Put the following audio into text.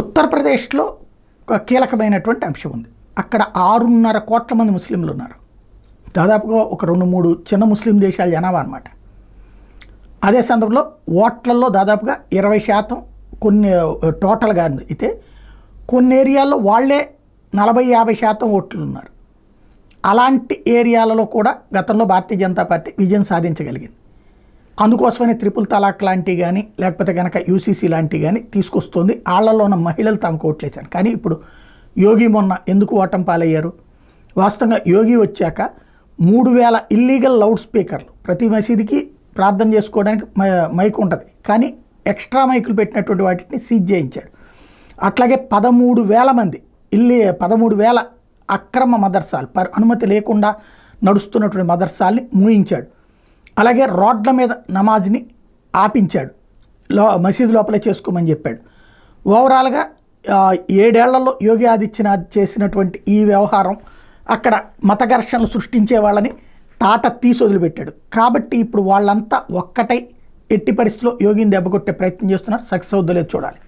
ఉత్తరప్రదేశ్లో ఒక కీలకమైనటువంటి అంశం ఉంది. అక్కడ 6.5 కోట్ల మంది ముస్లింలు ఉన్నారు. దాదాపుగా ఒక 2-3 చిన్న ముస్లిం దేశాల జనాభా అనమాట. అదే సందర్భంలో ఓట్లలో దాదాపుగా 20% కొన్ని టోటల్గా అయితే కొన్ని ఏరియాల్లో వాళ్ళే 40-50% ఓట్లు ఉన్నారు. అలాంటి ఏరియాలలో కూడా గతంలో భారతీయ జనతా పార్టీ విజయం సాధించగలిగింది. అందుకోసమనే ట్రిపుల్ తలాక్ లాంటివి కానీ లేకపోతే కనుక యూసీసీ లాంటివి కానీ తీసుకొస్తుంది. వాళ్ళలో ఉన్న మహిళలు తమకు ఓట్లేశారు. కానీ ఇప్పుడు యోగి మొన్న ఎందుకు ఓటమి పాలయ్యారు? వాస్తవంగా యోగి వచ్చాక 3000 ఇల్లీగల్ లౌడ్ స్పీకర్లు, ప్రతి మసీదుకి ప్రార్థన చేసుకోవడానికి మైక్ ఉంటుంది, కానీ ఎక్స్ట్రా మైకులు పెట్టినటువంటి వాటిని సీజ్ చేయించాడు. అట్లాగే 13,000 మంది 13,000 అక్రమ మదర్సాలు, అనుమతి లేకుండా నడుస్తున్నటువంటి మదర్సాల్ని మూయించాడు. అలాగే రోడ్ల మీద నమాజ్ని ఆపించాడు, మసీదు లోపలే చేసుకోమని చెప్పాడు. ఓవరాల్గా 7 ఏళ్లలో యోగి ఆదిత్యనాథ్ చేసినటువంటి ఈ వ్యవహారం అక్కడ మత ఘర్షణలు సృష్టించే వాళ్ళని తాట తీసి వదిలిపెట్టాడు. కాబట్టి ఇప్పుడు వాళ్ళంతా ఒక్కటై ఎట్టి పరిస్థితిలో యోగిని దెబ్బకొట్టే ప్రయత్నం చేస్తున్నారు. సక్సెస్ అవుద్దో లేదో చూడాలి.